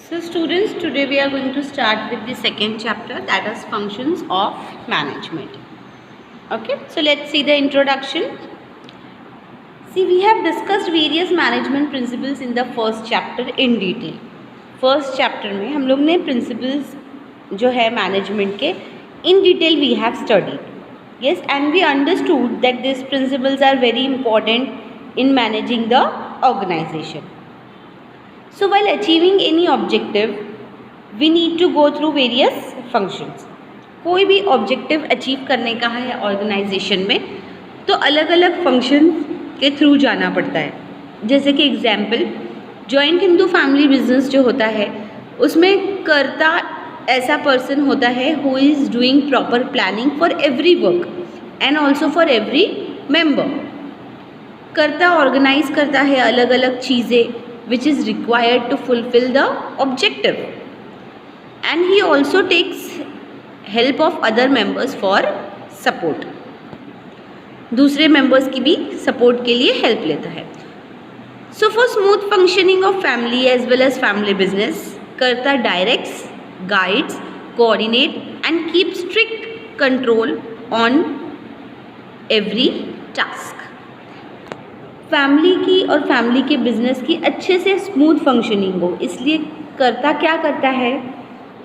So students, today we are going to start with the second chapter, that is functions of management. Okay, so let's see the introduction. See, we have discussed various management principles in the first chapter in detail. First chapter में हम लोग ने principles जो है management के in detail we have studied. Yes, and we understood that these principles are very important in managing the organization. So while achieving any objective, we need to go through various functions. कोई भी objective achieve करने का है organisation में तो अलग अलग functions के थ्रू जाना पड़ता है. जैसे कि example, joint Hindu family business जो होता है उसमें कर्ता ऐसा पर्सन होता है who is doing proper planning for every work and also for every member. कर्ता ऑर्गेनाइज करता है अलग अलग चीज़ें which is required to fulfill the objective, and he also takes help of other members for support. दूसरे members की भी support के लिए help लेता है. So for smooth functioning of family as well as family business, कर्ता directs, guides, coordinate and keeps strict control on every task. Family की और फैमिली के बिजनेस की अच्छे से स्मूथ फंक्शनिंग हो, इसलिए कर्ता क्या करता है,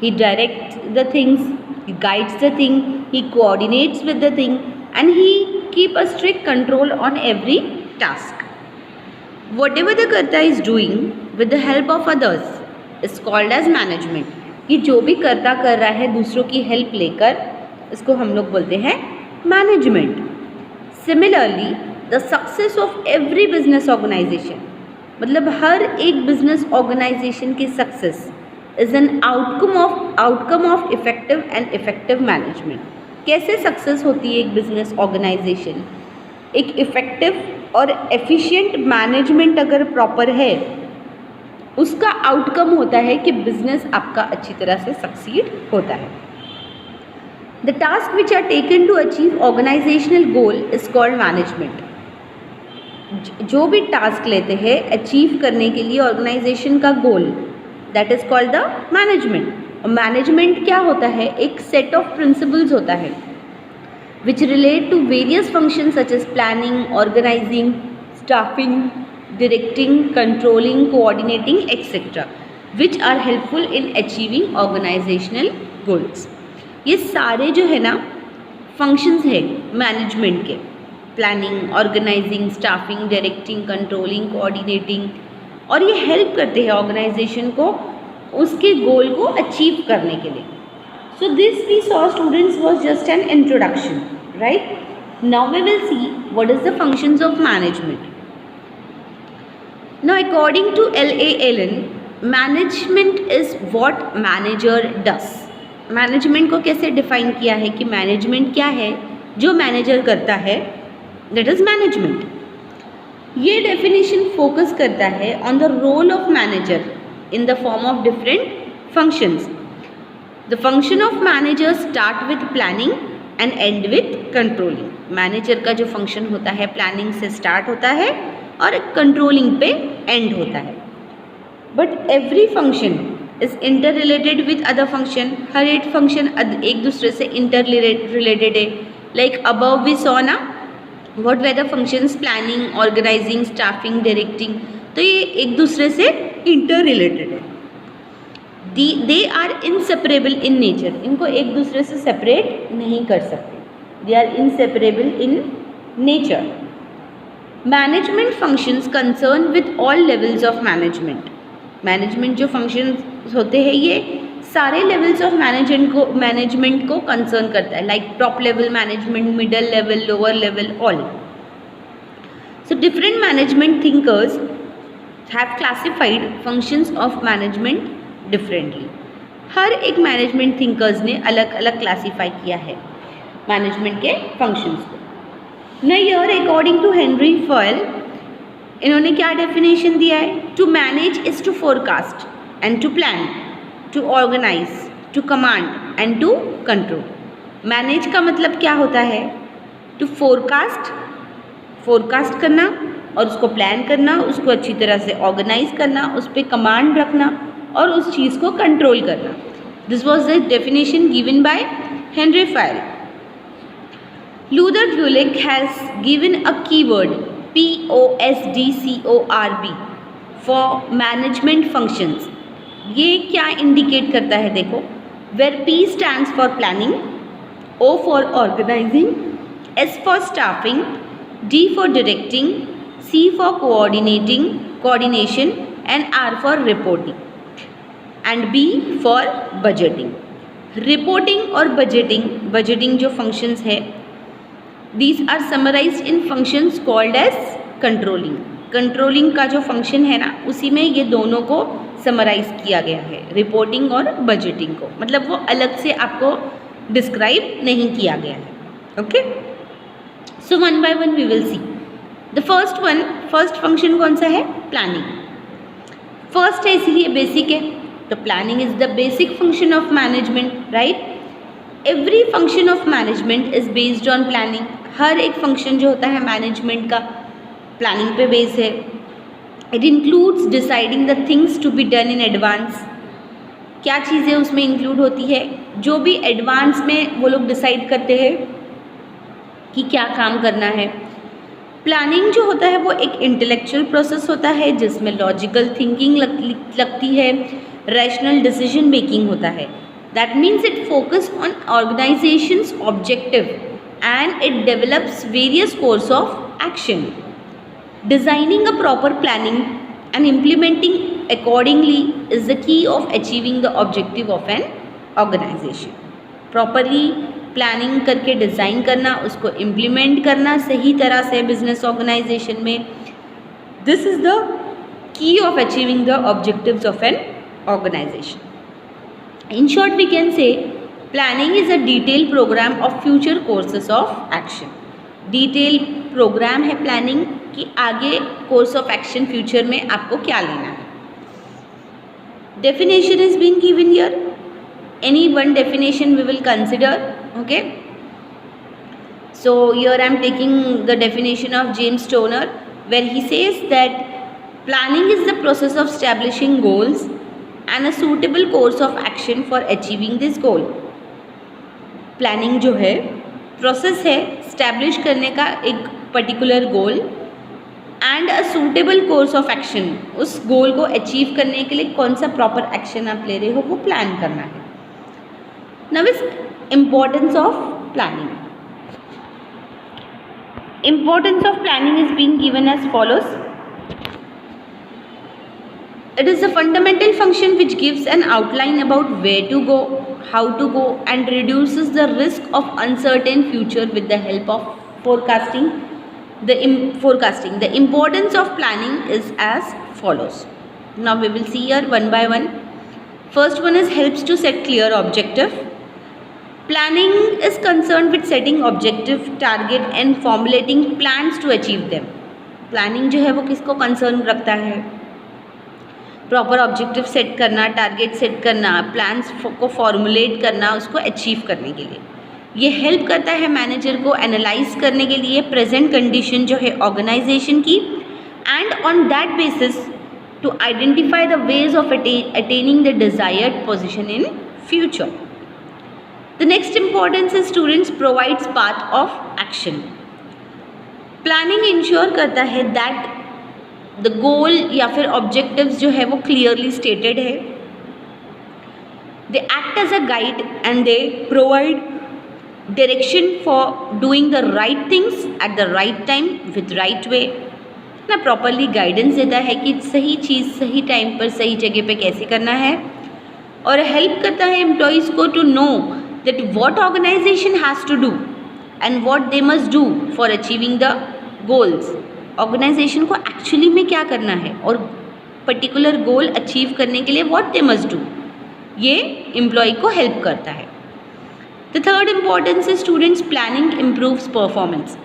he direct the things, he guides the thing, he coordinates with the thing and he keep a strict control on every task. Whatever the कर्ता is doing with the help of others is called as management. ये जो भी कर्ता कर रहा है दूसरों की हेल्प लेकर, इसको हम लोग बोलते हैं management. Similarly the success of every business organisation, मतलब हर एक बिजनेस ऑर्गेनाइजेशन की success is an outcome of effective and effective management. कैसे सक्सेस होती है एक बिजनेस ऑर्गेनाइजेशन, एक इफेक्टिव और एफिशिएंट मैनेजमेंट अगर प्रॉपर है उसका आउटकम होता है कि बिजनेस आपका अच्छी तरह से सक्सीड होता है. The task which are taken to achieve organisational goal is called management. जो भी टास्क लेते हैं अचीव करने के लिए ऑर्गेनाइजेशन का goal, that is called the management. और मैनेजमेंट क्या होता है, एक सेट ऑफ प्रिंसिपल्स होता है which relate to various functions such as planning, organising, staffing, directing, controlling, coordinating etcetera, which are helpful in achieving organisational goals. ये सारे जो है ना फंक्शंस है मैनेजमेंट के, planning, organising, staffing, directing, controlling, coordinating, और ये हेल्प करते हैं ऑर्गेनाइजेशन को उसके गोल को अचीव करने के लिए. So this we saw students was just an introduction, right. Now we will see what is the functions of management. Now according to L.A. Allen, management is what manager does. Management को कैसे define किया है कि management क्या है, जो manager करता है, दैट इज मैनेजमेंट. ये डेफिनेशन फोकस करता है on the role of manager in the form of different functions. The function of manager start with planning and end with controlling. Manager का जो फंक्शन होता है प्लानिंग से स्टार्ट होता है और कंट्रोलिंग पे एंड होता है. But every function is interrelated with other function. हर एक फंक्शन एक दूसरे से इंटर रिलेटेड है. लाइक अबव वी सॉ ना what were the functions, planning, organising, staffing, directing, तो ये एक दूसरे से इंटर रिलेटेड है. They are inseparable in nature. इनको एक दूसरे से सेपरेट नहीं कर सकते. They are inseparable in nature. Management functions concern with all levels of management. Management जो फंक्शंस होते हैं ये सारे लेवल्स ऑफ मैनेजमेंट को कंसर्न करता है, like top level management, middle level, lower level, all. So different management thinkers have classified functions of management differently. हर एक मैनेजमेंट थिंकर्स ने अलग अलग क्लासीफाई किया है मैनेजमेंट के फंक्शंस को. न ईयर अकॉर्डिंग टू हेनरी फॉयल, इन्होंने क्या डेफिनेशन दिया है, to manage is to forecast and to plan, to organise, to command and to control. Manage का मतलब क्या होता है, टू फोरकास्ट करना और उसको प्लान करना, उसको अच्छी तरह से ऑर्गेनाइज करना, उस पर कमांड रखना और उस चीज़ को कंट्रोल करना. This was the definition given by Henri Fayol. Luther Gulick has given a keyword POSDCORB for management functions. ये क्या इंडिकेट करता है? देखो, where P stands for planning, O for organising, S for staffing, D for directing, C for coordination and R for reporting and B for budgeting. Reporting और budgeting जो functions है, these are summarized in functions called as controlling. Controlling का जो function है ना, उसी में ये दोनों को summarize किया गया है, reporting और budgeting को. मतलब वो अलग से आपको describe नहीं किया गया है. Okay? So one by one we will see. The first function कौन सा है? Planning. फर्स्ट है इसलिए बेसिक है, तो planning is the basic function of management, right. Every function of management is based on planning. हर एक फंक्शन जो होता है मैनेजमेंट का प्लानिंग पे बेस है. It includes deciding the things to be done in advance. क्या चीज़ें उसमें इंक्लूड होती है? जो भी एडवांस में वो लोग डिसाइड करते हैं कि क्या काम करना है. प्लानिंग जो होता है वो एक इंटेलेक्चुअल प्रोसेस होता है जिसमें लॉजिकल थिंकिंग लगती है, रैशनल डिसीजन मेकिंग होता है. That means it focus on organisations objective and it develops various course of action. Designing a proper planning and implementing accordingly is the key of achieving the objective of an organisation. Properly planning करके design करना, उसको implement करना सही तरह से business organisation में, this is the key of achieving the objectives of an organisation. In short we can say planning is a detail programme of future courses of action. Detail programme है planning कि आगे course of action future में आपको क्या लेना है. Definition is been given here. Any one definition we will consider. Okay, so here I am taking the definition of James Toner, where he says that planning is the process of establishing goals and a suitable course of action for achieving this goal. Planning जो है process है establish करने का एक particular goal and a suitable course of action. उस goal को achieve करने के लिए कौन सा proper action आप ले रहे हो वो plan करना है. Now is importance of planning. Importance of planning is being given as follows. It is a fundamental function which gives an outline about where to go, how to go, and reduces the risk of uncertain future with the help of forecasting. The importance of planning is as follows. Now we will see here one by one. First one is helps to set clear objective. Planning is concerned with setting objective, target and formulating plans to achieve them. Planning जो है वो किसको concern रखता है? Proper objective set करना, target set करना, plans को formulate करना, उसको अचीव करने के लिए. ये हेल्प करता है मैनेजर को एनालाइज करने के लिए प्रेजेंट कंडीशन जो है ऑर्गेनाइजेशन की, and on that basis to identify the ways of attaining the desired position in future. The next importance is students provides path of action. Planning ensure करता है that the goal या फिर objectives जो है वो clearly stated है. They act as a guide and they provide direction for doing the right things at the right time with right way. ना properly guidance देता है कि सही चीज़ सही टाइम पर सही जगह पे कैसे करना है, और help करता है employees को to know that what organization has to do and what they must do for achieving the goals. Organization को actually में क्या करना है और particular goal achieve करने के लिए what they must do, ये employee को help करता है. The third importance is students planning improves performance.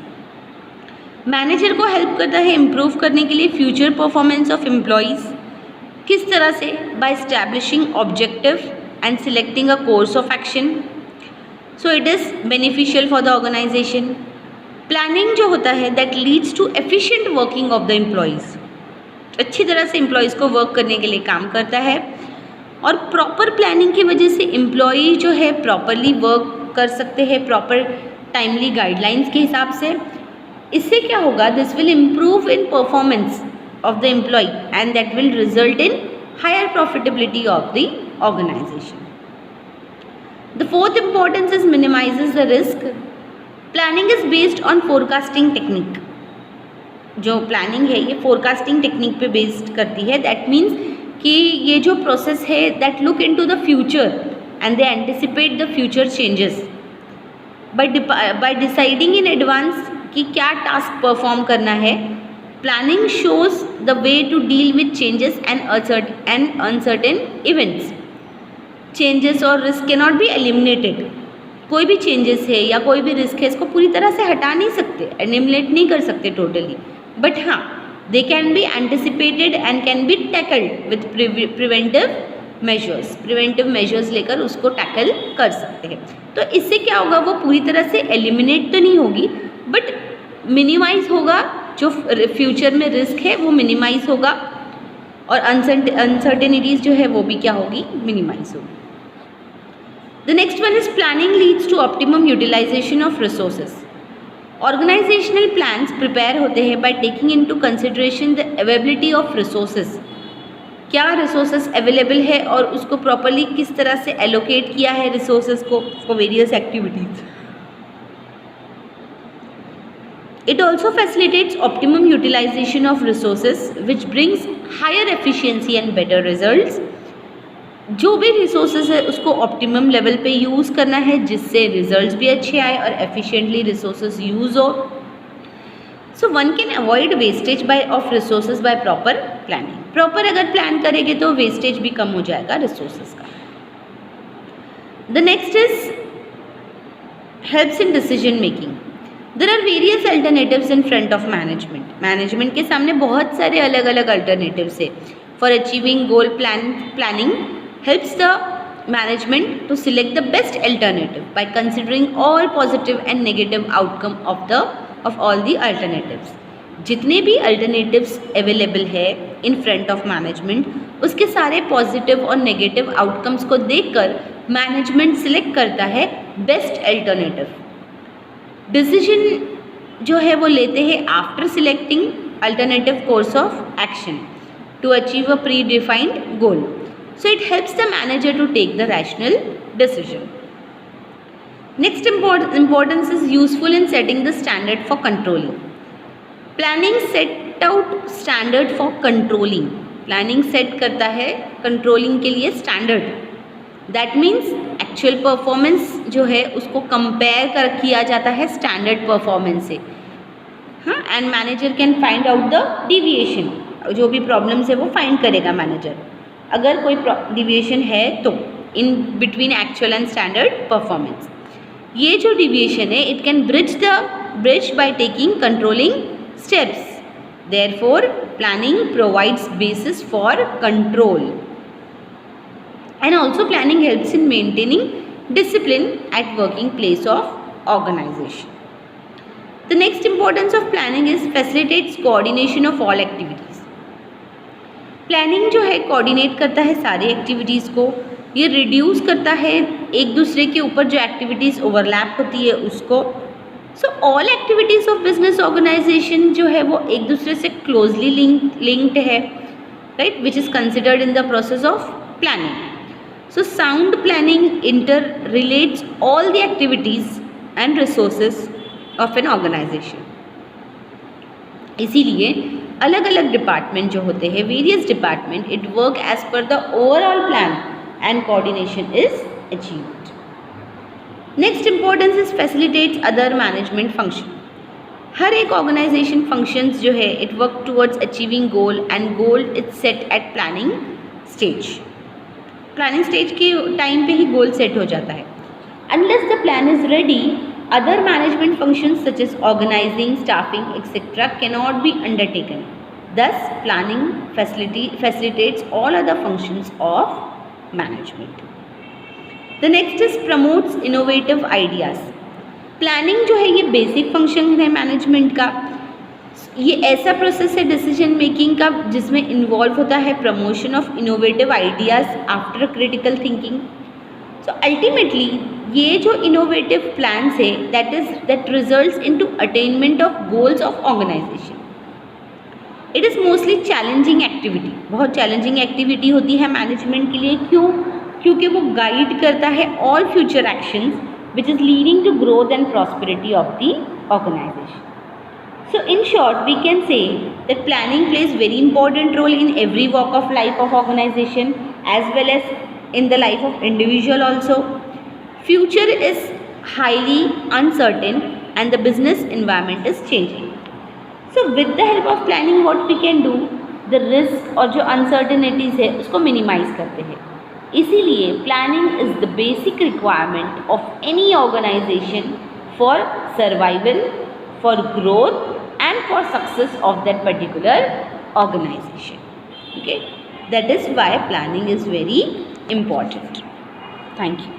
Manager को हेल्प करता है इम्प्रूव करने के लिए फ्यूचर परफॉर्मेंस ऑफ एम्प्लॉयज़. किस तरह से? By establishing objective and selecting a course of action. So it is beneficial for the organisation. Planning जो होता है that leads to efficient working of the employees. अच्छी तरह से एम्प्लॉयज़ को वर्क करने के लिए काम करता है. और प्रॉपर प्लानिंग की वजह से एम्प्लॉई जो है प्रॉपरली वर्क कर सकते हैं, प्रॉपर टाइमली गाइडलाइंस के हिसाब से। इससे क्या होगा, this will improve in performance of the employee and that will result in higher profitability of the organisation. The fourth importance is minimises the risk. Planning is based on forecasting technique. जो planning है ये forecasting technique पे based करती है। That means कि ये जो process है that look into the future and they anticipate the future changes by deciding in advance कि क्या टास्क परफॉर्म करना है। Planning shows the way to deal with changes and uncertain events. Changes और risk can not be eliminated. कोई भी changes है या कोई भी रिस्क है, इसको पूरी तरह से हटा नहीं सकते, एलिमिनेट नहीं कर सकते टोटली, बट हाँ they can be anticipated and can be tackled with preventive measures. Preventive measures लेकर उसको टैकल कर सकते हैं। तो इससे क्या होगा, वो पूरी तरह से एलिमिनेट तो नहीं होगी बट मिनिमाइज होगा। जो फ्यूचर में रिस्क है वो मिनिमाइज होगा और अनसर्टेनिटीज़ जो है वो भी क्या होगी, मिनिमाइज होगी। The next one is planning leads to optimum utilization of resources. Organizational plans prepare होते हैं by taking into consideration the availability of resources. क्या resources available है और उसको properly किस तरह से allocate किया है resources को for various activities. It also facilitates optimum utilization of resources which brings higher efficiency and better results. जो भी रिसोर्सेज है उसको ऑप्टिमम लेवल पे यूज़ करना है जिससे रिजल्ट्स भी अच्छे आए और एफिशिएंटली रिसोर्सेज यूज़ हो। So one can avoid wastage of resources by proper planning. Proper अगर प्लान करेंगे तो वेस्टेज भी कम हो जाएगा रिसोर्सेज का। The next is helps in decision making. There are various alternatives in front of management. Management के सामने बहुत सारे अलग अलग अल्टरनेटिव्स है for achieving goal. Planning helps the management to select the best alternative by considering all positive and negative outcome of all the alternatives. जितने भी alternatives available है in front of management उसके सारे positive और negative outcomes को देखकर management select करता है best alternative. Decision जो है वो लेते हैं after selecting alternative course of action to achieve a predefined goal. So it helps the manager to take the rational decision. Next importance is useful in setting the standard for controlling. Planning set out standard for controlling. Planning set करता है controlling के लिए standard. That means actual performance जो है उसको compare किया जाता है standard performance से, हाँ, and manager can find out the deviation. जो भी problems है वो find करेगा manager. अगर कोई डिविएशन है तो in between actual and standard performance. ये जो डिविएशन है it can bridge by taking controlling steps. Therefore planning provides basis for control and also planning helps in maintaining discipline at working place of organisation. The next importance of planning is facilitates coordination of all activities. Planning जो है coordinate करता है सारी activities को। ये reduce करता है एक दूसरे के ऊपर जो एक्टिविटीज़ ओवरलैप होती है उसको। So all activities of business organisation जो है वो एक दूसरे से क्लोजली लिंक्ड है, right, which is considered in the process of planning. So sound planning interrelates all the activities and resources of an organisation. इसीलिए अलग अलग डिपार्टमेंट जो होते हैं, various department, it work as per the overall plan and coordination is achieved. Next importance is facilitates other management function. हर एक organisation functions जो है it work towards achieving goal and goal is set at planning stage. Planning stage के time पे ही goal set हो जाता है। Unless the plan is ready, other management functions such as organizing, staffing, etc. cannot be undertaken. Thus, planning facilitates all other functions of management. The next is promotes innovative ideas. Planning जो है ये basic function है management का ये ऐसा process है decision making का जिसमें इन्वॉल्व होता है promotion of innovative ideas after critical thinking. So ultimately ये जो इनोवेटिव प्लान्स है that results into attainment of goals of organisation. It is mostly challenging activity. बहुत चैलेंजिंग एक्टिविटी होती है मैनेजमेंट के लिए. क्यों? क्योंकि वो गाइड करता है all future actions which is leading to growth and prosperity of the organisation. So in short, we can say that planning plays very important role in every walk of life of organization as well as in the life of individual also. Future is highly uncertain and the business environment is changing. So with the help of planning what we can do, the risk और जो uncertainties है उसको minimize करते हैं. इसीलिए planning is the basic requirement of any organization for survival, for growth and for success of that particular organization. Okay, that is why planning is very important. Thank you.